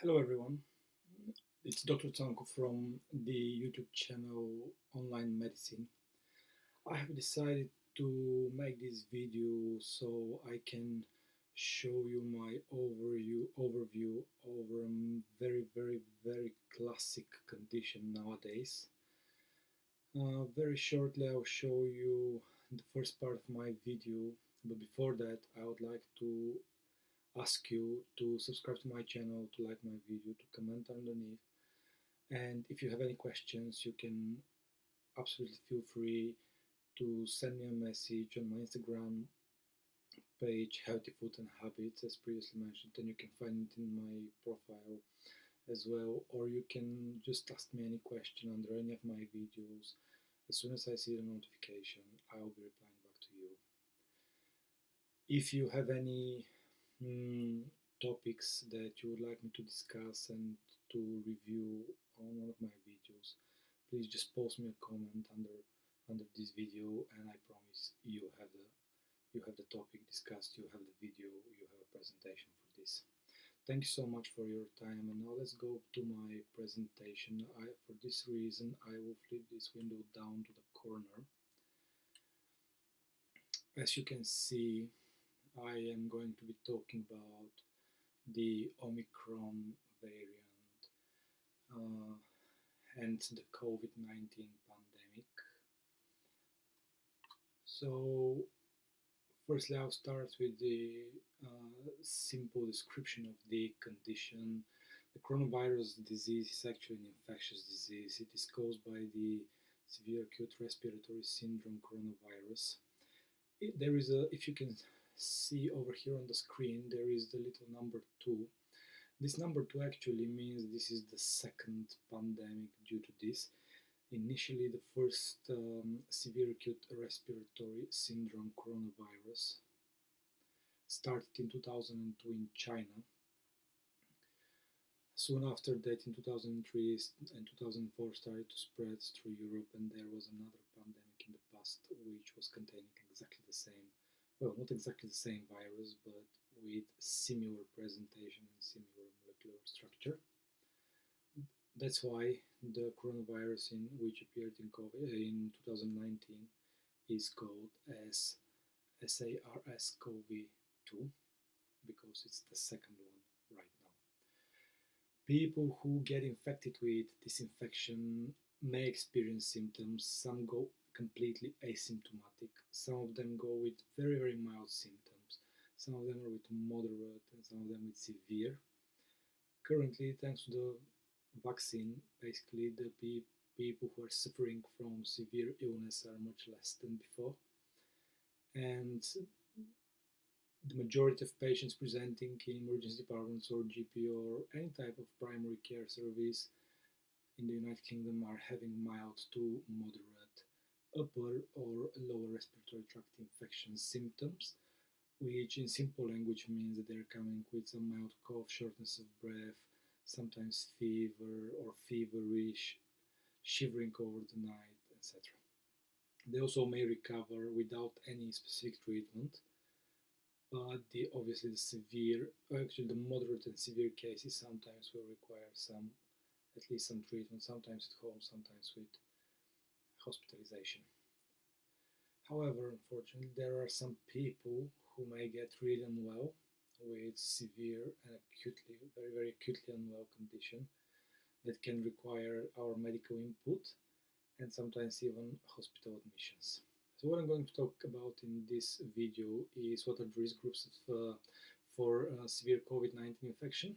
Hello everyone, it's Dr. Tanko from the YouTube channel Online Medicine. I have decided to make this video so I can show you my overview over a very classic condition nowadays. Very shortly I'll show you the first part of my video, but before that I would like to ask you to subscribe to my channel, to like my video, to comment underneath. And if you have any questions, you can absolutely feel free to send me a message on my Instagram page, Healthy Food and Habits, as previously mentioned, and you can find it in my profile as well. Or you can just ask me any question under any of my videos. As soon as I see the notification, I will be replying back to you. If you have any topics that you would like me to discuss and to review on one of my videos, please just post me a comment under this video, and I promise you have the topic discussed, you have the video, you have a presentation for this. Thank you so much for your time, and now let's go to my presentation. For this reason, I will flip this window down to the corner. As you can see, I am going to be talking about the Omicron variant uh, and the Covid-19 pandemic. So, firstly, I'll start with the simple description of the condition. The coronavirus disease is actually an infectious disease. It is caused by the severe acute respiratory syndrome coronavirus. There is a, if you can see over here on the screen, there is the little number 2. This number 2 actually means this is the second pandemic due to this. Initially, the first severe acute respiratory syndrome coronavirus started in 2002 in China. Soon after that, in 2003 and 2004, started to spread through Europe, and there was another pandemic in the past which was containing exactly the same, well, not exactly the same virus, but with similar presentation and similar molecular structure. That's why the coronavirus which appeared in 2019 is called as SARS-CoV-2 because it's the second one right now. People who get infected with this infection may experience symptoms. Some go completely asymptomatic. Some of them go with very mild symptoms. Some of them are with moderate and some of them with severe. Currently, thanks to the vaccine, basically the people who are suffering from severe illness are much less than before. And the majority of patients presenting in emergency departments or GP or any type of primary care service in the United Kingdom are having mild to moderate upper or lower respiratory tract infection symptoms, which in simple language means that they're coming with some mild cough, shortness of breath, sometimes fever or feverish, shivering over the night, etc. They also may recover without any specific treatment, but obviously the moderate and severe cases sometimes will require at least some treatment, sometimes at home, sometimes with hospitalization. However, unfortunately, there are some people who may get really unwell with severe and very acutely unwell condition that can require our medical input and sometimes even hospital admissions. So what I'm going to talk about in this video is what are the risk groups for severe COVID-19 infection,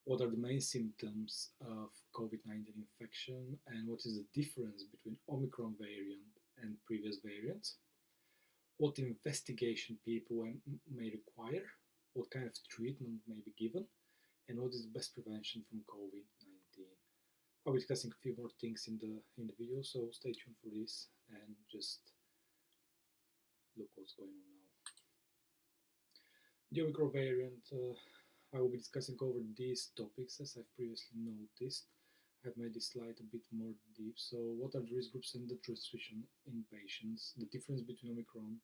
what are the main symptoms of COVID-19 infection, and what is the difference between Omicron variant and previous variants, what investigation people may require, what kind of treatment may be given, and what is the best prevention from COVID-19. I'll be discussing a few more things in the video, so stay tuned for this and just look what's going on now. The Omicron variant, I will be discussing over these topics as I've previously noticed. I've made this slide a bit more deep. So what are the risk groups and the transmission in patients, the difference between Omicron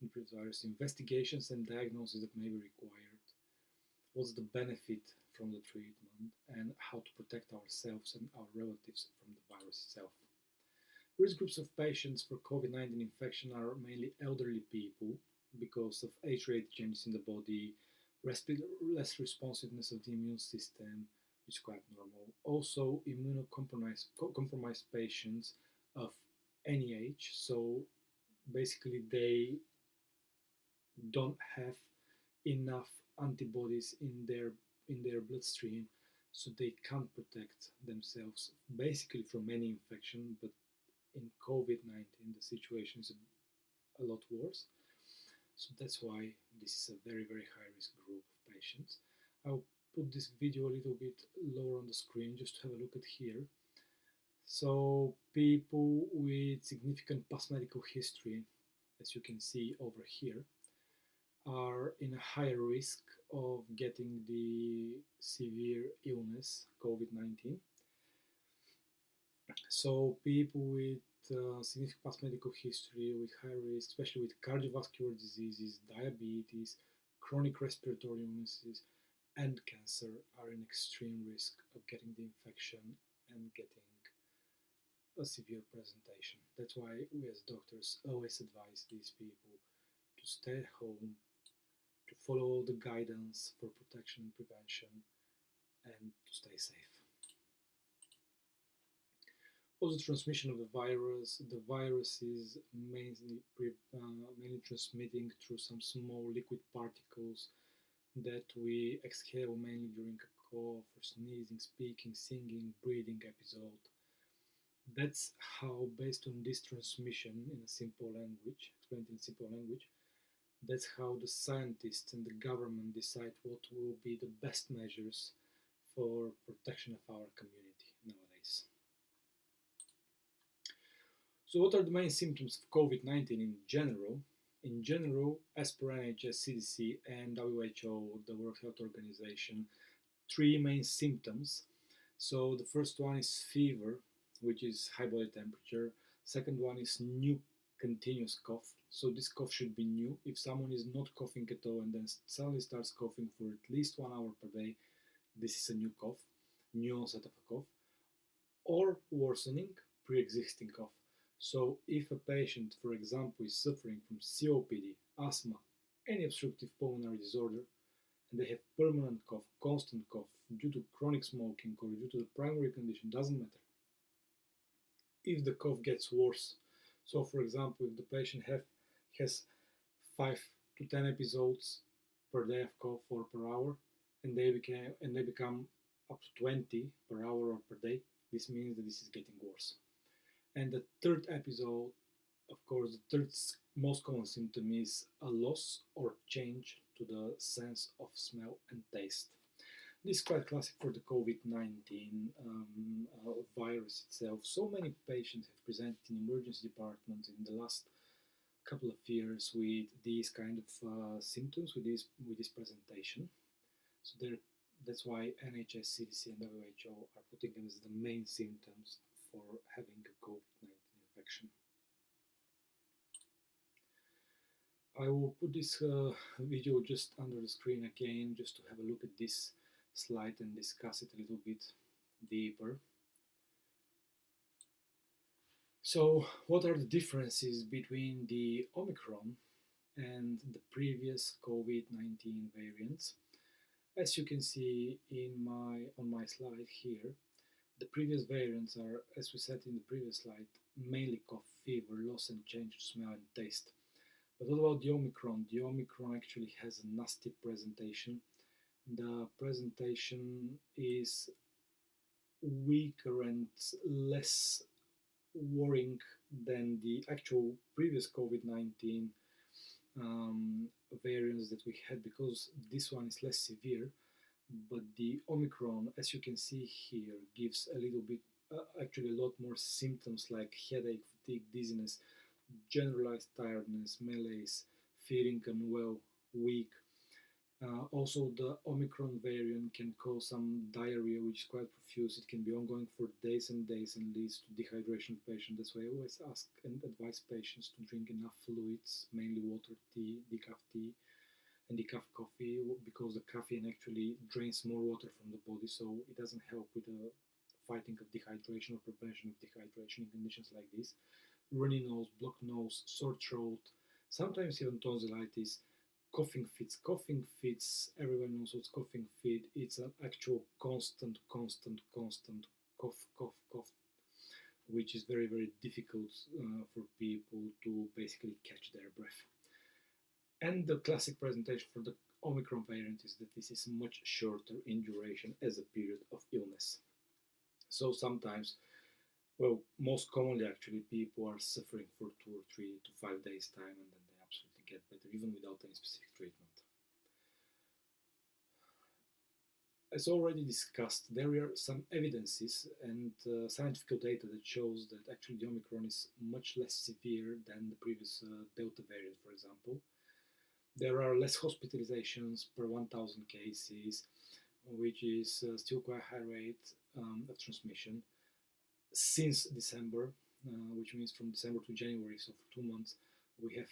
and previous virus, investigations and diagnosis that may be required, what's the benefit from the treatment, and how to protect ourselves and our relatives from the virus itself. Risk groups of patients for COVID-19 infection are mainly elderly people because of age-related changes in the body, less responsiveness of the immune system, which is quite normal. Also, immunocompromised patients of any age, so basically they don't have enough antibodies in their bloodstream, so they can't protect themselves basically from any infection. But in COVID-19, the situation is a lot worse. So that's why this is a very, very high risk group of patients. I'll put this video a little bit lower on the screen just to have a look at here. So people with significant past medical history, as you can see over here, are in a higher risk of getting the severe illness COVID-19. So people with significant past medical history, with high risk, especially with cardiovascular diseases, diabetes, chronic respiratory illnesses, and cancer, are in extreme risk of getting the infection and getting a severe presentation. That's why we as doctors always advise these people to stay at home, to follow all the guidance for protection and prevention, and to stay safe. Also, transmission of the virus is mainly transmitting through some small liquid particles that we exhale mainly during a cough or sneezing, speaking, singing, breathing episode. That's how, based on this transmission in a simple language, explained in simple language, that's how the scientists and the government decide what will be the best measures for protection of our community nowadays. So what are the main symptoms of COVID-19 in general? In general, as per NHS, CDC and WHO, the World Health Organization, three main symptoms. So the first one is fever, which is high body temperature. Second one is new continuous cough. So this cough should be new. If someone is not coughing at all and then suddenly starts coughing for at least 1 hour per day, this is a new cough, new onset of a cough. Or worsening, pre-existing cough. So if a patient, for example, is suffering from COPD, asthma, any obstructive pulmonary disorder, and they have permanent cough, constant cough, due to chronic smoking or due to the primary condition, doesn't matter. If the cough gets worse, so for example, if the patient has 5 to 10 episodes per day of cough or per hour, and they become up to 20 per hour or per day, this means that this is getting worse. And the third episode, of course, the third most common symptom is a loss or change to the sense of smell and taste. This is quite classic for the COVID-19 virus itself. So many patients have presented in emergency departments in the last couple of years with these kind of symptoms, with this presentation. So that's why NHS, CDC, and WHO are putting them as the main symptoms for having a COVID-19 infection. I will put this video just under the screen again, just to have a look at this slide and discuss it a little bit deeper. So, what are the differences between the Omicron and the previous COVID-19 variants? As you can see on my slide here, the previous variants are, as we said in the previous slide, mainly cough, fever, loss and change to smell and taste. But what about the Omicron? The Omicron actually has a nasty presentation. The presentation is weaker and less worrying than the actual previous COVID-19 variants that we had, because this one is less severe. But the Omicron, as you can see here, gives a little bit, actually a lot more symptoms like headache, fatigue, dizziness, generalized tiredness, malaise, feeling unwell, weak. Also, the Omicron variant can cause some diarrhea, which is quite profuse. It can be ongoing for days and days and leads to dehydration of patients. That's why I always ask and advise patients to drink enough fluids, mainly water, tea, decaf tea, and decaf coffee, because the caffeine actually drains more water from the body, so it doesn't help with the fighting of dehydration or prevention of dehydration in conditions like this. Runny nose, blocked nose, sore throat, sometimes even tonsillitis, coughing fits. Coughing fits, everyone knows what's coughing fit. It's an actual constant cough, cough, cough, which is very, very difficult for people to basically catch their breath. And the classic presentation for the Omicron variant is that this is much shorter in duration as a period of illness. So sometimes, well, most commonly actually, people are suffering for 2 or 3 to 5 days time, and then they absolutely get better even without any specific treatment. As already discussed, there are some evidences and scientific data that shows that actually the Omicron is much less severe than the previous Delta variant, for example. There are less hospitalizations per 1,000 cases, which is still quite a high rate of transmission. Since December, which means from December to January, so for 2 months, we have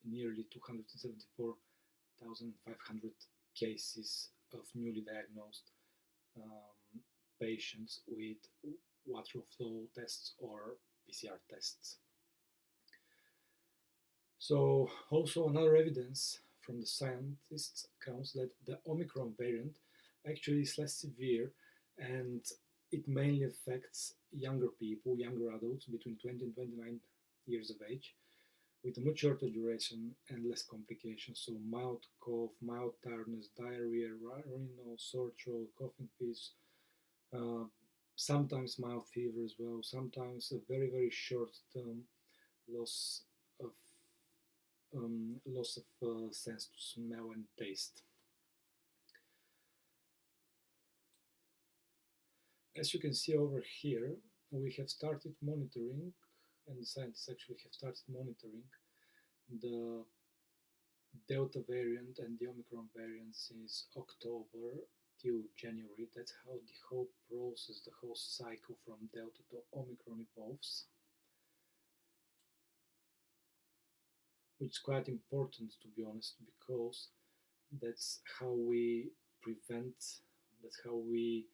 nearly 274,500 cases of newly diagnosed patients with lateral flow tests or PCR tests. So also another evidence from the scientists counts that the Omicron variant actually is less severe, and it mainly affects younger people, younger adults between 20 and 29 years of age, with a much shorter duration and less complications. So mild cough, mild tiredness, diarrhea, runny nose, sore throat, coughing fits, sometimes mild fever as well, sometimes a very, very short-term loss of sense to smell and taste. As you can see over here, we have started monitoring, and the scientists actually have started monitoring the Delta variant and the Omicron variant since October till January. That's how the whole process, the whole cycle from Delta to Omicron evolves, which is quite important, to be honest, because that's how we prevent, that's how we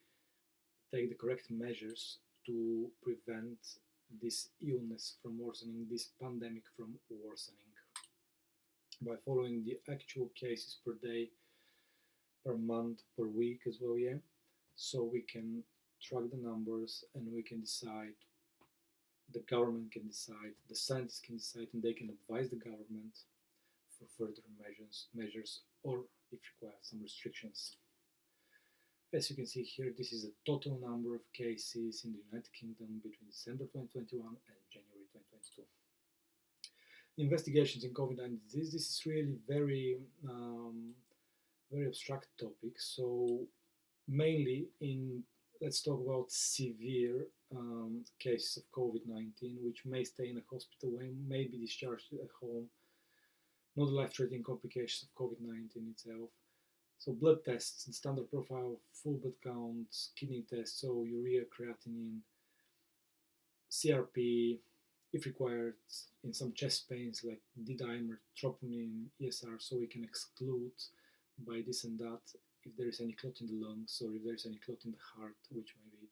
take the correct measures to prevent this illness from worsening, this pandemic from worsening, by following the actual cases per day, per month, per week as well, yeah. So we can track the numbers and we can decide, the government can decide, the scientists can decide, and they can advise the government for further measures or, if required, some restrictions. As you can see here, this is the total number of cases in the United Kingdom between December 2021 and January 2022. Investigations in COVID-19 disease, this is really very, very abstract topic. So mainly let's talk about severe cases of COVID-19, which may stay in a hospital, may be discharged at home, not life-threatening complications of COVID-19 itself. So blood tests, the standard profile, full blood counts, kidney tests, so urea, creatinine, CRP, if required, in some chest pains like D-dimer, troponin, ESR, so we can exclude by this and that if there is any clot in the lungs or if there is any clot in the heart, which may be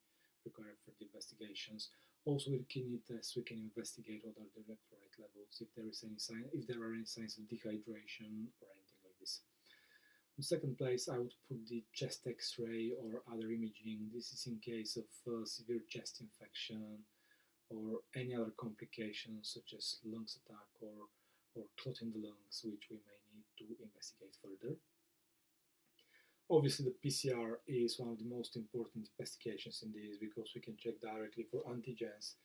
required for the investigations. Also with kidney tests, we can investigate what are the electrolyte levels, if there are any signs of dehydration or anything like this. In second place, I would put the chest X-ray or other imaging. This is in case of severe chest infection or any other complications such as lungs attack or clot in the lungs, which we may need to investigate further. Obviously, the PCR is one of the most important investigations in this because we can check directly for antigens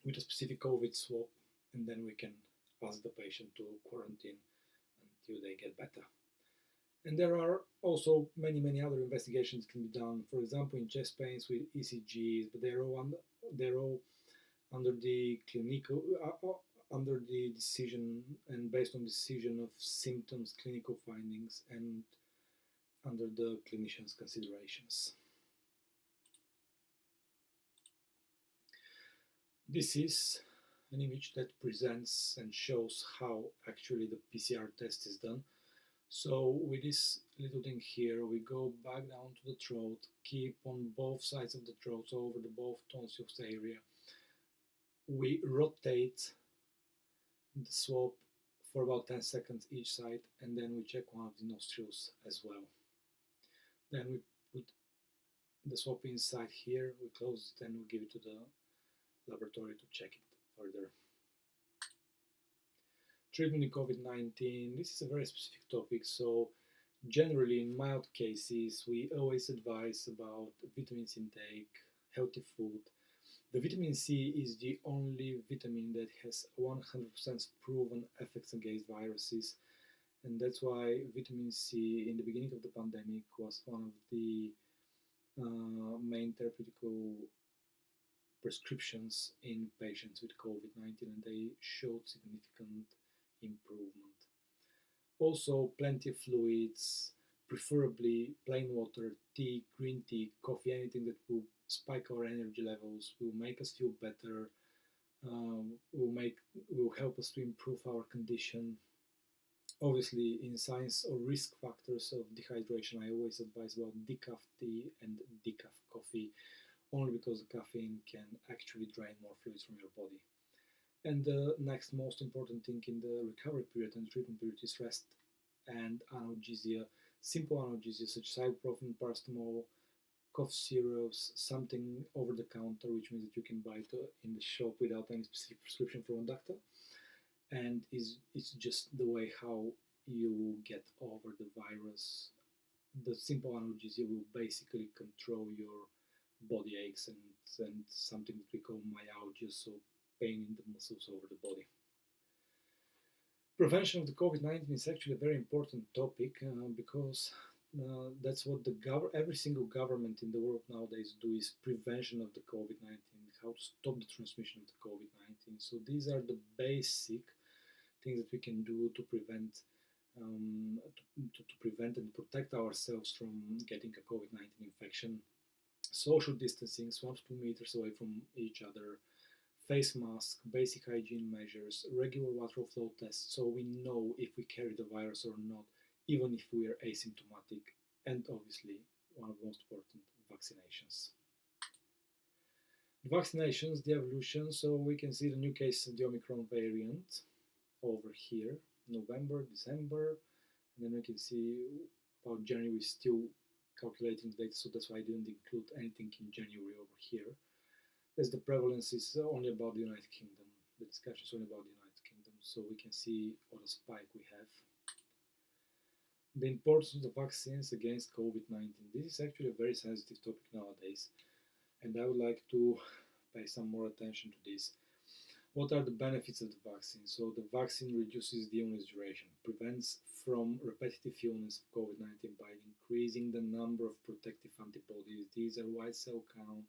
with a specific COVID swab, and then we can ask the patient to quarantine until they get better. And there are also many other investigations that can be done, for example, in chest pains with ECGs, but they're all under the decision and based on decision of symptoms, clinical findings, and under the clinician's considerations. This is an image that presents and shows how actually the PCR test is done. So with this little thing here, we go back down to the throat, keep on both sides of the throat, so over the both tonsils area. We rotate the swab for about 10 seconds each side, and then we check one of the nostrils as well. Then we put the swab inside here, we close it, and we give it to the laboratory to check it further. Treatment in COVID-19, this is a very specific topic, so generally in mild cases we always advise about vitamins intake, healthy food. The vitamin C is the only vitamin that has 100% proven effects against viruses, and that's why vitamin C in the beginning of the pandemic was one of the main therapeutical prescriptions in patients with COVID-19, and they showed significant improvement. Also, plenty of fluids, preferably plain water, tea, green tea, coffee, anything that will spike our energy levels, will make us feel better, will help us to improve our condition. Obviously, in signs or risk factors of dehydration, I always advise about decaf tea and decaf coffee, only because the caffeine can actually drain more fluids from your body. And the next most important thing in the recovery period and treatment period is rest and analgesia. Simple analgesia such as ibuprofen, paracetamol, cough syrups, something over the counter, which means that you can buy it in the shop without any specific prescription from a doctor. And it's just the way how you get over the virus. The simple analgesia will basically control your body aches and something that we call myalgia, so pain in the muscles over the body. Prevention of the COVID-19 is actually a very important topic because that's what every single government in the world nowadays do, is prevention of the COVID-19, how to stop the transmission of the COVID-19. So these are the basic things that we can do to prevent to prevent and protect ourselves from getting a COVID-19 infection. Social distancing, 1 to 2 meters away from each other, face mask, basic hygiene measures, regular lateral flow tests so we know if we carry the virus or not, even if we are asymptomatic, and obviously, one of the most important, vaccinations. The vaccinations, the evolution, so we can see the new cases of the Omicron variant over here, November, December, and then we can see about January, we're still calculating the data, so that's why I didn't include anything in January over here. As the prevalence is only about the United Kingdom, the discussion is only about the United Kingdom, so we can see what a spike we have. The importance of the vaccines against COVID-19. This is actually a very sensitive topic nowadays, and I would like to pay some more attention to this. What are the benefits of the vaccine? So the vaccine reduces the illness duration, prevents from repetitive illness of COVID-19 by increasing the number of protective antibodies. These are white cell count,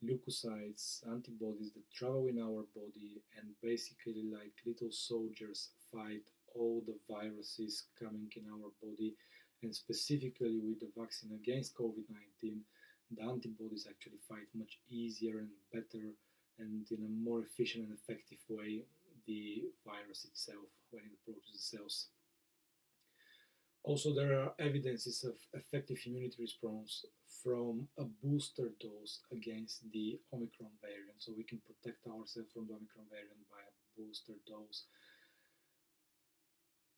leukocytes, antibodies that travel in our body and basically, like little soldiers, fight all the viruses coming in our body. And specifically with the vaccine against COVID-19, the antibodies actually fight much easier and better and in a more efficient and effective way the virus itself when it approaches the cells. Also, there are evidences of effective immunity response from a booster dose against the Omicron variant, so we can protect ourselves from the Omicron variant by a booster dose.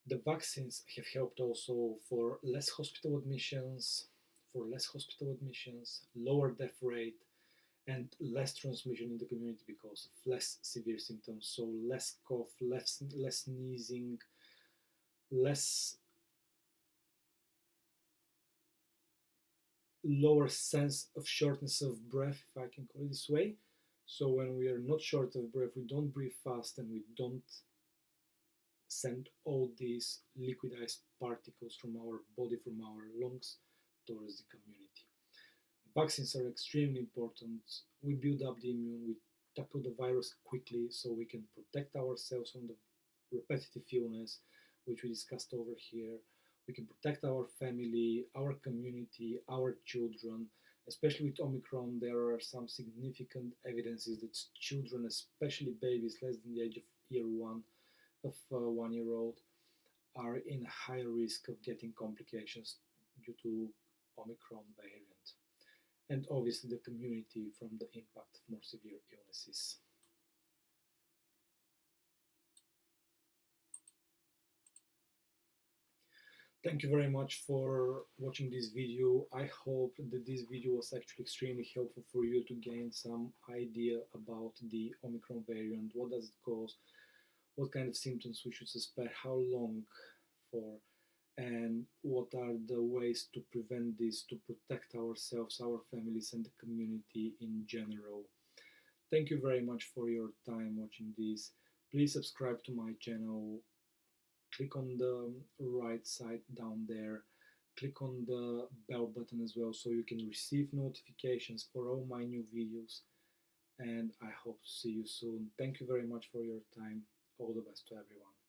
The vaccines have helped also for less hospital admissions, lower death rate, and less transmission in the community because of less severe symptoms, so less cough, less sneezing, lower sense of shortness of breath, if I can call it this way. So when we are not short of breath, we don't breathe fast and we don't send all these liquidized particles from our body, from our lungs, towards the community. Vaccines are extremely important. We build up the immune, we tackle the virus quickly so we can protect ourselves from the repetitive illness, which we discussed over here. We can protect our family, our community, our children. Especially with Omicron, there are some significant evidences that children, especially babies less than the age of year one, of 1 year old, are in a higher risk of getting complications due to Omicron variant, and obviously the community from the impact of more severe illnesses. Thank you very much for watching this video. I hope that this video was actually extremely helpful for you to gain some idea about the Omicron variant, what does it cause, what kind of symptoms we should suspect, how long for, and what are the ways to prevent this, to protect ourselves, our families, and the community in general. Thank you very much for your time watching this. Please subscribe to my channel. Click on the right side down there. Click on the bell button as well so you can receive notifications for all my new videos. And I hope to see you soon. Thank you very much for your time. All the best to everyone.